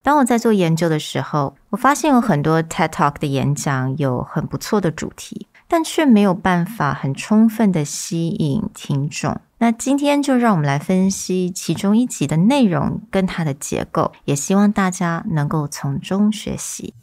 当我在做研究的时候，我发现有很多 TED Talk 的演讲有很不错的主题，但却没有办法很充分的吸引听众。那今天就让我们来分析其中一集的内容跟它的结构，也希望大家能够从中学习。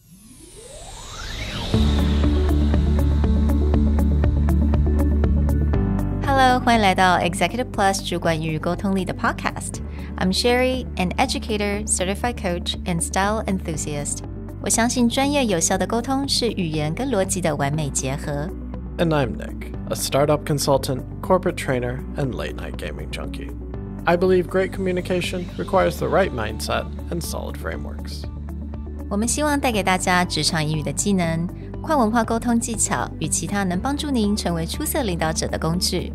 Hello， 欢迎来到 Executive Plus 主管与沟通力的 Podcast。I'm Sherry, an educator, certified coach, and style enthusiast. 我相信专业有效的沟通是语言跟逻辑的完美结合。And I'm Nick, a startup consultant, corporate trainer, and late-night gaming junkie. I believe great communication requires the right mindset and solid frameworks. 我们希望带给大家职场英语的技能、跨文化沟通技巧与其他能帮助您成为出色领导者的工具。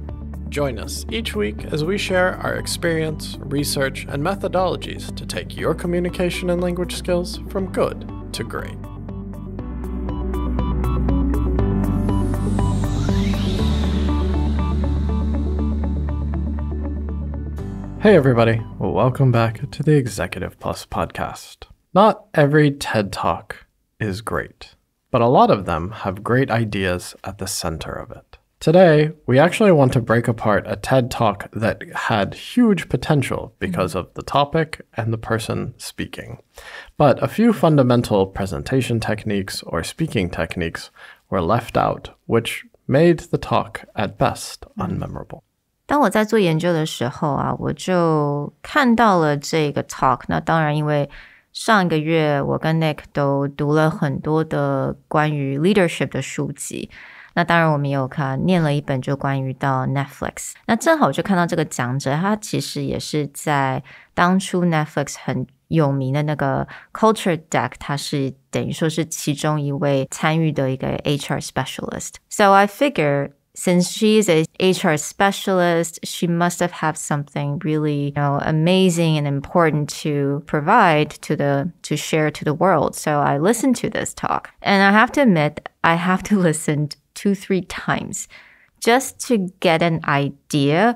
Join us each week as we share our experience, research, and methodologies to take your communication and language skills from good to great. Hey everybody, welcome back to the Executive Plus podcast. Not every TED Talk is great, but a lot of them have great ideas at the center of it. Today, we actually want to break apart a TED Talk that had huge potential because of the topic and the person speaking. But a few fundamental presentation techniques or speaking techniques were left out, which made the talk at best unmemorable. 当我在做研究的时候啊，我就看到了这个 talk。那当然，因为上一个月我跟 Nick 都读了很多的关于 leadership 的书籍。那当然我们也有念了一本就关于到 Netflix。那正好我就看到这个讲者，他其实也是在当初 Netflix 很有名的那个 Culture Deck， 他是等于说是其中一位参与的一个 HR specialist. So I figure since she's a HR specialist, she must have had something really, amazing and important to provide to share to the world. So I listened to this talk. And I have to admit, I have to listen 2-3 times just to get an idea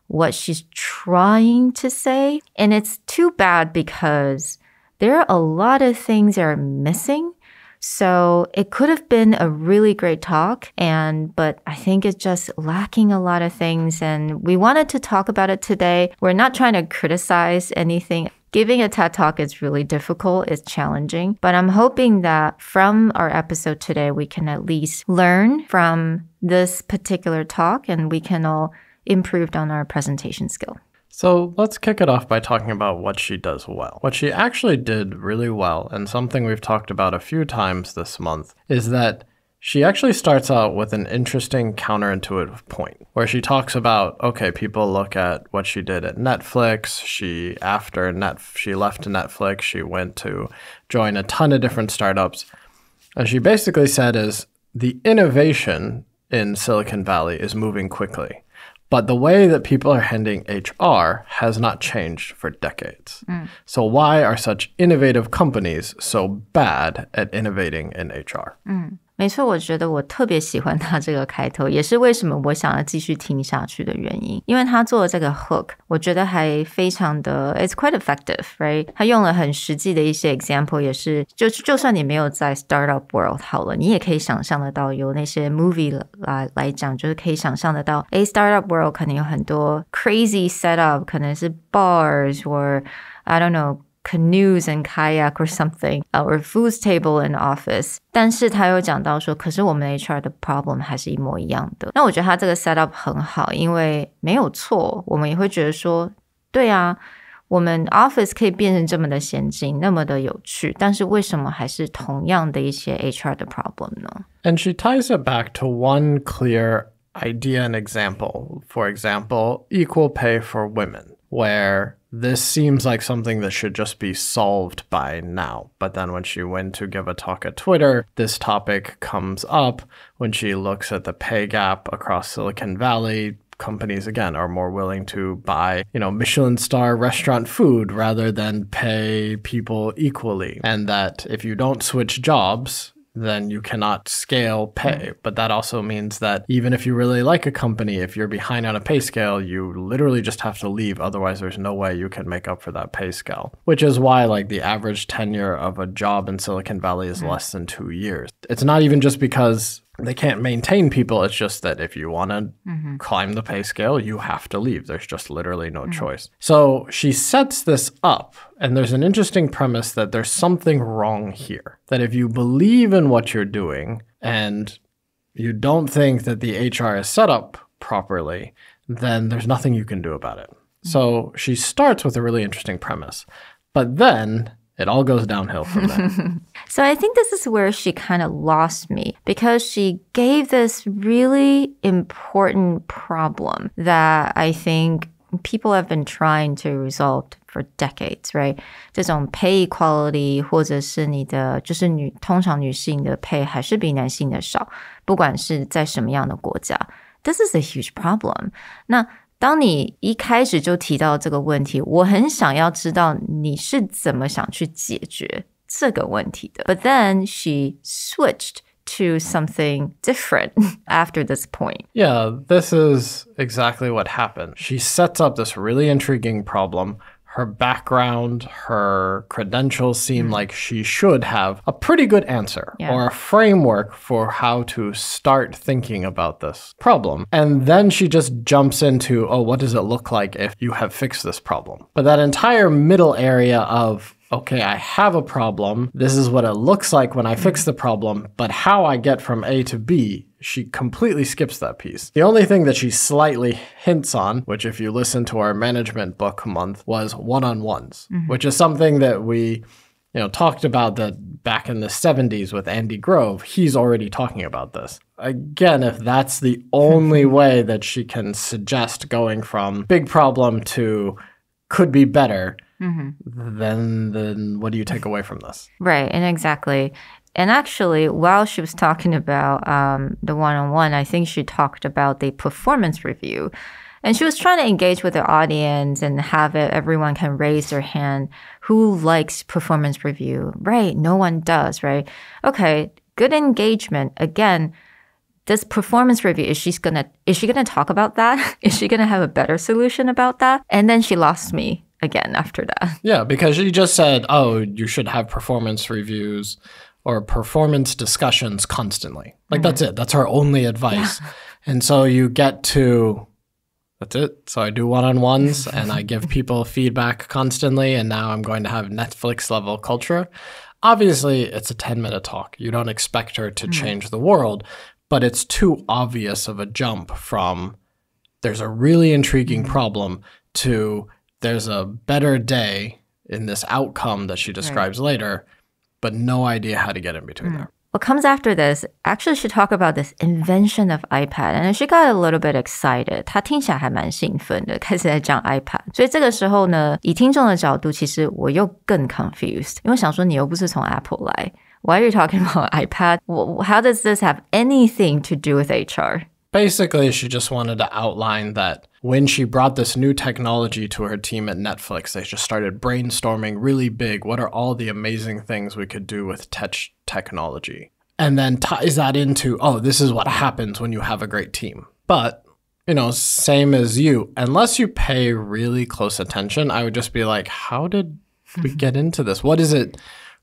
what she's trying to say. And it's too bad because there are a lot of things that are missing. So it could have been a really great talk, but I think it's just lacking a lot of things, and we wanted to talk about it today. We're not trying to criticize anything. Giving a TED Talk is really difficult, it's challenging, but I'm hoping that from our episode today, we can at least learn from this particular talk and we can all improve on our presentation skill. So let's kick it off by talking about what she does well. What she actually did really well, and something we've talked about a few times this month, is that she actually starts out with an interesting counterintuitive point where she talks about, okay, people look at what she did at Netflix. After she left Netflix, she went to join a ton of different startups. And she basically said is the innovation in Silicon Valley is moving quickly. But the way that people are handling HR has not changed for decades. So why are such innovative companies so bad at innovating in HR? 没错，我觉得我特别喜欢他这个开头，也是为什么我想要继续听下去的原因。因为他做的这个 hook， 我觉得还非常的 it's quite effective, right? 他用了很实际的一些 example， 也是就算你没有在 startup world 好了，你也可以想象得到，有那些 movie 来讲，就是可以想象得到startup world 可能有很多 crazy setup， 可能是 bars or I don't know。canoes and kayak or something, or food table in office. 但是他有讲到说，可是我们 HR 的 problem 还是一模一样的。那我觉得他这个 setup 很好，因为没有错，我们也会觉得说，对啊，我们 office 可以变成这么的先进，那么的有趣，但是为什么还是同样的一些 HR 的 problem 呢？ And she ties it back to one clear idea and example. For example, equal pay for women, where this seems like something that should just be solved by now. But then when she went to give a talk at Twitter, this topic comes up when she looks at the pay gap across Silicon Valley. Companies, again, are more willing to buy, Michelin star restaurant food rather than pay people equally. And that if you don't switch jobs, then you cannot scale pay. But that also means that even if you really like a company, if you're behind on a pay scale, you literally just have to leave. Otherwise, there's no way you can make up for that pay scale, which is why like the average tenure of a job in Silicon Valley is less than 2 years. It's not even just because they can't maintain people. It's just that if you want to climb the pay scale, you have to leave. There's just literally no choice. So she sets this up, and there's an interesting premise that there's something wrong here. That if you believe in what you're doing and you don't think that the HR is set up properly, then there's nothing you can do about it. So she starts with a really interesting premise, but then it all goes downhill from there. So I think this is where she kind of lost me because she gave this really important problem that I think people have been trying to resolve for decades, right? 这种 pay equality 或者是你的就是通常女性的 pay 还是比男性的少，不管是在什么样的国家。This is a huge problem. 那当你一开始就提到这个问题，我很想要知道你是怎么想去解决这个问题的。But then she switched to something different after this point. Yeah, this is exactly what happened. She sets up this really intriguing problem. Her background, her credentials seem like she should have a pretty good answer or a framework for how to start thinking about this problem. And then she just jumps into, oh, what does it look like if you have fixed this problem? But that entire middle area of, okay, I have a problem. This is what it looks like when I fix the problem, but how I get from A to B, she completely skips that piece. The only thing that she slightly hints on, which if you listen to our management book month, was one-on-ones, which is something that we talked about that back in the 70s with Andy Grove. He's already talking about this. Again, if that's the only way that she can suggest going from big problem to could be better, then what do you take away from this? Right, and exactly. And actually, while she was talking about the one-on-one, I think she talked about the performance review. And she was trying to engage with the audience and have everyone can raise their hand. Who likes performance review? Right, no one does, right? Okay, good engagement. Again, this performance review, is she gonna talk about that? Is she gonna have a better solution about that? And then she lost me again after that. Yeah, because she just said, oh, you should have performance reviews or performance discussions constantly. Like, that's it. That's her only advice. Yeah. And so you get to, that's it. So I do one-on-ones and I give people feedback constantly, and now I'm going to have Netflix-level culture. Obviously, it's a 10-minute talk. You don't expect her to change the world, but it's too obvious of a jump from there's a really intriguing problem to there's a better day in this outcome that she describes later, but no idea how to get in between there. What comes after this, actually she talked about this invention of iPad, and she got a little bit excited. 她听起来还蛮兴奋的，开始在讲 iPad. 所以这个时候呢，以听众的角度，其实我又更 confused， 因为想说你又不是从 Apple 来 Why are you talking about iPad? How does this have anything to do with HR? Basically, she just wanted to outline that when she brought this new technology to her team at Netflix, they just started brainstorming really big. What are all the amazing things we could do with technology? And then ties that into, oh, this is what happens when you have a great team. But, same as you, unless you pay really close attention, I would just be like, how did we get into this? What is it?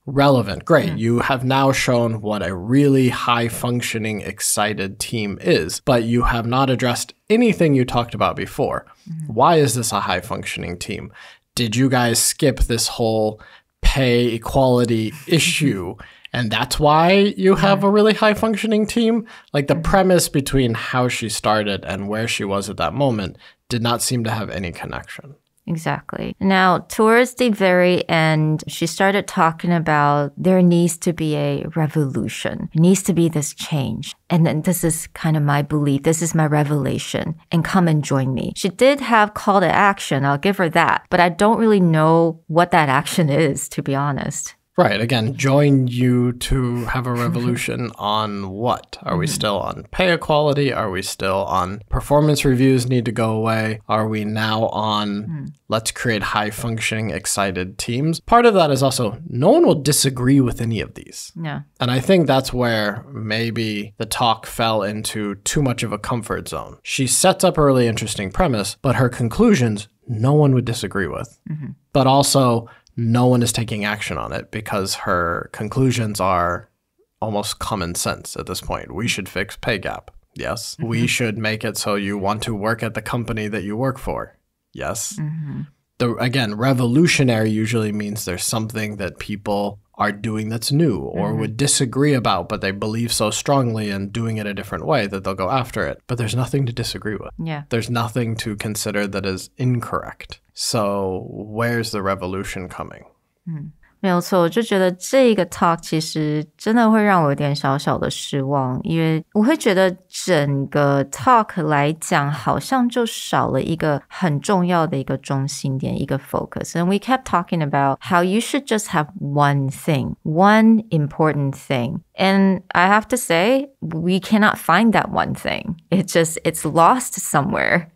Relevant. Great. You have now shown what a really high-functioning, excited team is, but you have not addressed anything you talked about before. Why is this a high-functioning team? Did you guys skip this whole pay equality issue? And that's why you have a really high-functioning team? Like, the premise between how she started and where she was at that moment did not seem to have any connection. Exactly. Now, towards the very end, she started talking about there needs to be a revolution. There needs to be this change. And then this is kind of my belief. This is my revelation. And come and join me. She did have call to action. I'll give her that. But I don't really know what that action is, to be honest. Right. Again, join you to have a revolution on what? Are we still on pay equality? Are we still on performance reviews need to go away? Are we now on let's create high-functioning, excited teams? Part of that is also no one will disagree with any of these. Yeah. And I think that's where maybe the talk fell into too much of a comfort zone. She sets up a really interesting premise, but her conclusions, no one would disagree with. But also, no one is taking action on it because her conclusions are almost common sense at this point. We should fix pay gap. Yes. We should make it so you want to work at the company that you work for. Yes. Again, revolutionary usually means there's something that people are doing that's new or would disagree about, but they believe so strongly in doing it a different way that they'll go after it. But there's nothing to disagree with. Yeah. There's nothing to consider that is incorrect. So where's the revolution coming? 没有错，我就觉得这个 talk 其实真的会让我有点小小的失望，因为我会觉得整个 talk 来讲好像就少了一个很重要的一个中心点，一个 focus. And we kept talking about how you should just have one thing, one important thing. And I have to say, we cannot find that one thing. It's lost somewhere.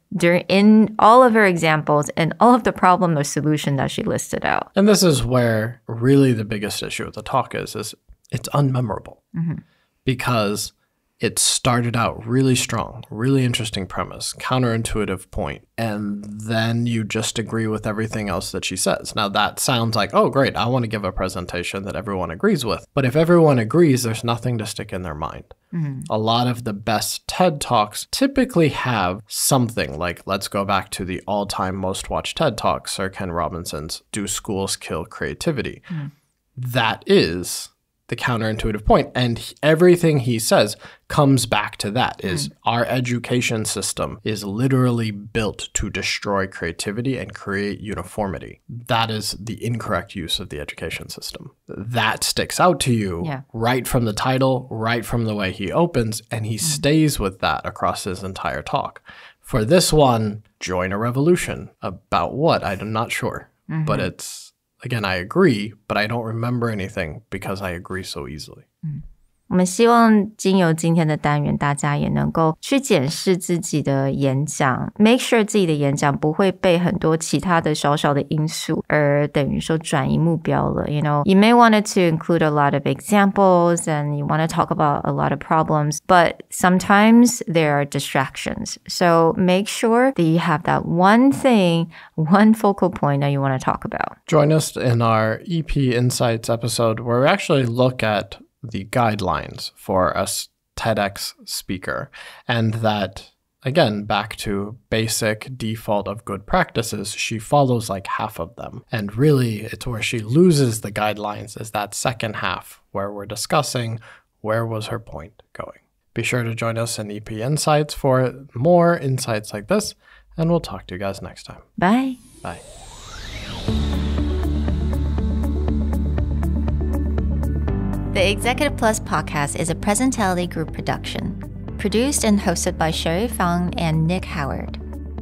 In all of her examples and all of the problem or solution that she listed out. And this is where really the biggest issue with the talk is it's unmemorable. Because it started out really strong, really interesting premise, counterintuitive point, and then you just agree with everything else that she says. Now that sounds like, oh great, I want to give a presentation that everyone agrees with. But if everyone agrees, there's nothing to stick in their mind. A lot of the best TED Talks typically have something like, let's go back to the all-time most watched TED Talk, Sir Ken Robinson's Do Schools Kill Creativity? That is the counterintuitive point. And everything he says comes back to that, is our education system is literally built to destroy creativity and create uniformity. That is the incorrect use of the education system. That sticks out to you right from the title, right from the way he opens, and he stays with that across his entire talk. For this one, join a revolution. About what? I'm not sure. But it's, again, I agree, but I don't remember anything because I agree so easily. 我们希望经由今天的单元，大家也能够去检视自己的演讲 ，make sure 自己的演讲不会被很多其他的小小的因素而等于说转移目标了。You know, you may want to include a lot of examples and you want to talk about a lot of problems, but sometimes there are distractions. So make sure that you have that one thing, one focal point that you want to talk about. Join us in our EP Insights episode where we actually look at the guidelines for a TEDx speaker, and that, again, back to basic default of good practices, she follows like half of them. And really, it's where she loses the guidelines is that second half where we're discussing where was her point going. Be sure to join us in EP Insights for more insights like this, and we'll talk to you guys next time. Bye. Bye. The Executive Plus podcast is a Presentality Group production, produced and hosted by Sherry Fang and Nick Howard.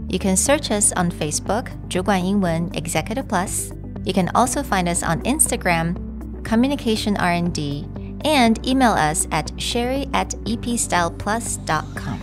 You can search us on Facebook, 主管英文 Executive Plus. You can also find us on Instagram, Communication R&D, and email us at sherry@epstyleplus.com.